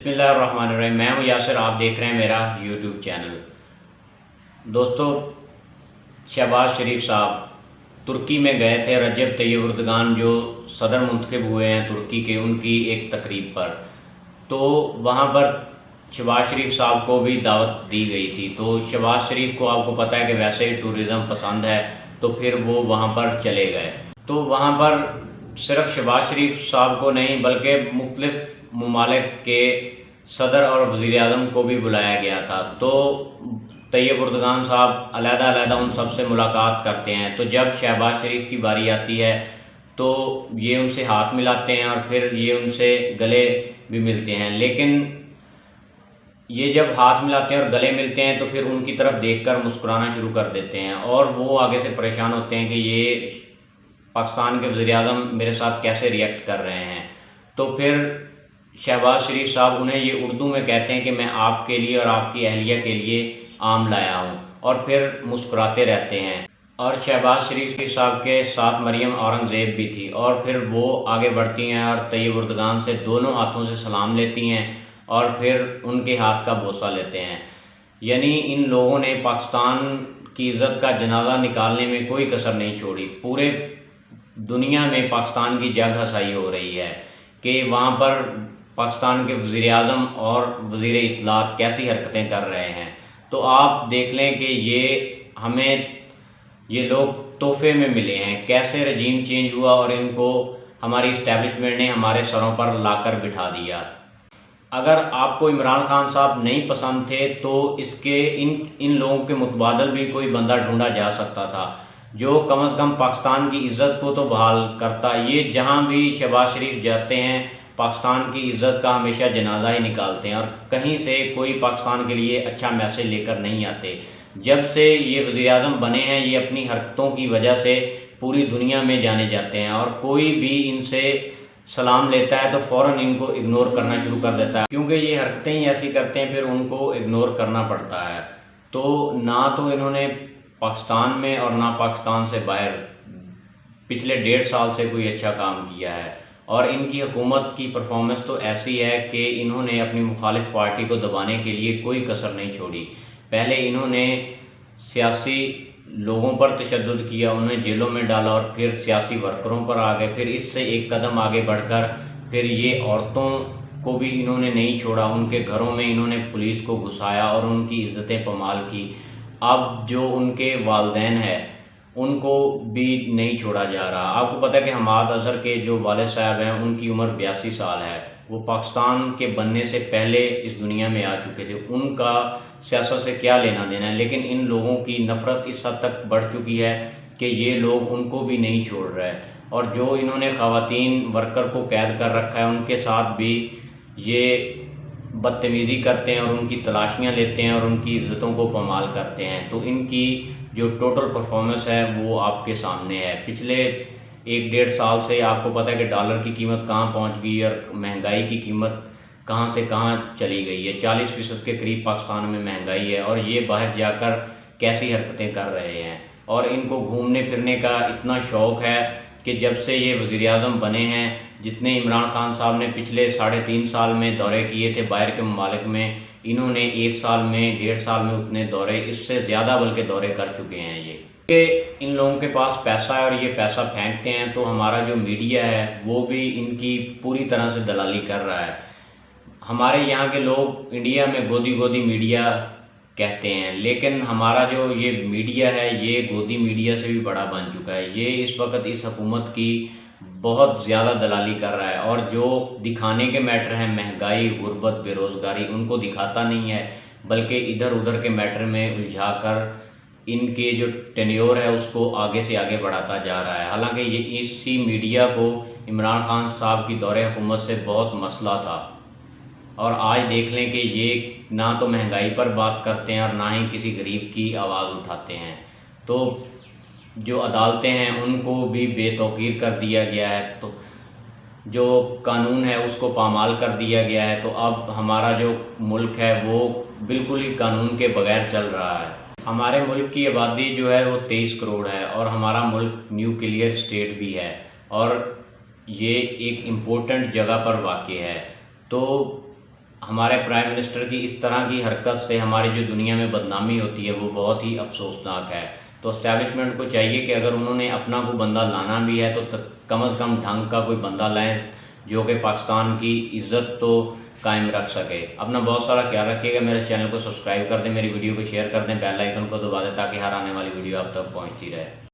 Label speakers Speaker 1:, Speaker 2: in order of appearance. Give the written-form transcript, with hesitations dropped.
Speaker 1: بسم اللہ الرحمن الرحیم۔ میں ہوں یاسر، آپ دیکھ رہے ہیں میرا یوٹیوب چینل۔ دوستو، شہباز شریف صاحب ترکی میں گئے تھے رجب طیب اردگان جو صدر منتخب ہوئے ہیں ترکی کے، ان کی ایک تقریب پر۔ تو وہاں پر شہباز شریف صاحب کو بھی دعوت دی گئی تھی۔ تو شہباز شریف کو آپ کو پتہ ہے کہ ویسے ہی ٹورزم پسند ہے، تو پھر وہ وہاں پر چلے گئے۔ تو وہاں پر صرف شہباز شریف صاحب کو نہیں بلکہ مختلف ممالک کے صدر اور وزیر اعظم کو بھی بلایا گیا تھا۔ تو طیب اردگان صاحب علیحدہ علیحدہ ان سب سے ملاقات کرتے ہیں۔ تو جب شہباز شریف کی باری آتی ہے تو یہ ان سے ہاتھ ملاتے ہیں اور پھر یہ ان سے گلے بھی ملتے ہیں، لیکن یہ جب ہاتھ ملاتے ہیں اور گلے ملتے ہیں تو پھر ان کی طرف دیکھ کر مسکرانا شروع کر دیتے ہیں، اور وہ آگے سے پریشان ہوتے ہیں کہ یہ پاکستان کے وزیر اعظم میرے ساتھ کیسے ریئیکٹ کر رہے ہیں۔ تو پھر شہباز شریف صاحب انہیں یہ اردو میں کہتے ہیں کہ میں آپ کے لیے اور آپ کی اہلیہ کے لیے آم لایا ہوں، اور پھر مسکراتے رہتے ہیں۔ اور شہباز شریف صاحب کے ساتھ مریم اورنگزیب بھی تھی، اور پھر وہ آگے بڑھتی ہیں اور طیب اردگان سے دونوں ہاتھوں سے سلام لیتی ہیں اور پھر ان کے ہاتھ کا بوسہ لیتے ہیں۔ یعنی ان لوگوں نے پاکستان کی عزت کا جنازہ نکالنے میں کوئی کسر نہیں چھوڑی۔ پورے دنیا میں پاکستان کی جگ ہنسائی ہو رہی ہے کہ وہاں پر پاکستان کے وزیر اعظم اور وزیر اطلاعات کیسی حرکتیں کر رہے ہیں۔ تو آپ دیکھ لیں کہ یہ لوگ تحفے میں ملے ہیں، کیسے رجیم چینج ہوا اور ان کو ہماری اسٹیبلشمنٹ نے ہمارے سروں پر لا کر بٹھا دیا۔ اگر آپ کو عمران خان صاحب نہیں پسند تھے تو ان لوگوں کے متبادل بھی کوئی بندہ ڈھونڈا جا سکتا تھا جو کم از کم پاکستان کی عزت کو تو بحال کرتا۔ یہ جہاں بھی شہباز شریف جاتے ہیں پاکستان کی عزت کا ہمیشہ جنازہ ہی نکالتے ہیں، اور کہیں سے کوئی پاکستان کے لیے اچھا میسج لے کر نہیں آتے۔ جب سے یہ وزیر اعظم بنے ہیں یہ اپنی حرکتوں کی وجہ سے پوری دنیا میں جانے جاتے ہیں، اور کوئی بھی ان سے سلام لیتا ہے تو فوراً ان کو اگنور کرنا شروع کر دیتا ہے، کیونکہ یہ حرکتیں ہی ایسی کرتے ہیں پھر ان کو اگنور کرنا پڑتا ہے۔ تو نہ تو انہوں نے پاکستان میں اور نہ پاکستان سے باہر پچھلے 1.5 سال سے کوئی اچھا کام کیا ہے، اور ان کی حکومت کی پرفارمنس تو ایسی ہے کہ انہوں نے اپنی مخالف پارٹی کو دبانے کے لیے کوئی کسر نہیں چھوڑی۔ پہلے انہوں نے سیاسی لوگوں پر تشدد کیا، انہیں جیلوں میں ڈالا، اور پھر سیاسی ورکروں پر آ گئے، پھر اس سے ایک قدم آگے بڑھ کر پھر یہ عورتوں کو بھی انہوں نے نہیں چھوڑا، ان کے گھروں میں انہوں نے پولیس کو گھسایا اور ان کی عزتیں پامال کی۔ اب جو ان کے والدین ہیں ان کو بھی نہیں چھوڑا جا رہا۔ آپ کو پتہ ہے کہ حماد اظہر کے جو والد صاحب ہیں ان کی عمر 82 سال ہے، وہ پاکستان کے بننے سے پہلے اس دنیا میں آ چکے تھے، ان کا سیاست سے کیا لینا دینا ہے، لیکن ان لوگوں کی نفرت اس حد تک بڑھ چکی ہے کہ یہ لوگ ان کو بھی نہیں چھوڑ رہے، اور جو انہوں نے خواتین ورکر کو قید کر رکھا ہے ان کے ساتھ بھی یہ بدتمیزی کرتے ہیں اور ان کی تلاشیاں لیتے ہیں اور ان کی عزتوں کو پامال کرتے ہیں۔ تو ان کی جو ٹوٹل پرفارمنس ہے وہ آپ کے سامنے ہے۔ پچھلے 1.5 سال سے آپ کو پتہ ہے کہ ڈالر کی قیمت کہاں پہنچ گئی اور مہنگائی کی قیمت کہاں سے کہاں چلی گئی ہے۔ 40% کے قریب پاکستان میں مہنگائی ہے، اور یہ باہر جا کر کیسی حرکتیں کر رہے ہیں، اور ان کو گھومنے پھرنے کا اتنا شوق ہے کہ جب سے یہ وزیر اعظم بنے ہیں جتنے عمران خان صاحب نے پچھلے 3.5 سال میں دورے کیے تھے باہر کے ممالک میں، انہوں نے 1 سال میں 1.5 سال میں اتنے دورے، اس سے زیادہ بلکہ دورے کر چکے ہیں۔ یہ کہ ان لوگوں کے پاس پیسہ ہے اور یہ پیسہ پھینکتے ہیں، تو ہمارا جو میڈیا ہے وہ بھی ان کی پوری طرح سے دلالی کر رہا ہے۔ ہمارے یہاں کے لوگ انڈیا میں گودی گودی میڈیا کہتے ہیں، لیکن ہمارا جو یہ میڈیا ہے یہ گودی میڈیا سے بھی بڑا بن چکا ہے۔ یہ اس وقت اس حکومت کی بہت زیادہ دلالی کر رہا ہے، اور جو دکھانے کے میٹر ہیں مہنگائی، غربت، بے روزگاری، ان کو دکھاتا نہیں ہے بلکہ ادھر ادھر کے میٹر میں الجھا کر ان کے جو ٹینیور ہے اس کو آگے سے آگے بڑھاتا جا رہا ہے۔ حالانکہ یہ اسی میڈیا کو عمران خان صاحب کی دور حکومت سے بہت مسئلہ تھا، اور آج دیکھ لیں کہ یہ نہ تو مہنگائی پر بات کرتے ہیں اور نہ ہی کسی غریب کی آواز اٹھاتے ہیں۔ تو جو عدالتیں ہیں ان کو بھی بے توقیر کر دیا گیا ہے، تو جو قانون ہے اس کو پامال کر دیا گیا ہے۔ تو اب ہمارا جو ملک ہے وہ بالکل ہی قانون کے بغیر چل رہا ہے۔ ہمارے ملک کی آبادی جو ہے وہ 23 کروڑ ہے، اور ہمارا ملک نیوکلیئر اسٹیٹ بھی ہے، اور یہ ایک امپورٹنٹ جگہ پر واقع ہے۔ تو ہمارے پرائم منسٹر کی اس طرح کی حرکت سے ہماری جو دنیا میں بدنامی ہوتی ہے وہ بہت ہی افسوسناک ہے۔ تو اسٹیبلشمنٹ کو چاہیے کہ اگر انہوں نے اپنا کوئی بندہ لانا بھی ہے تو کم از کم ڈھنگ کا کوئی بندہ لائیں جو کہ پاکستان کی عزت تو قائم رکھ سکے۔ اپنا بہت سارا خیال رکھیے گا، میرے چینل کو سبسکرائب کر دیں، میری ویڈیو کو شیئر کر دیں، بیل آئیکن کو دبا دیں تاکہ ہر آنے والی ویڈیو آپ تک پہنچتی رہے۔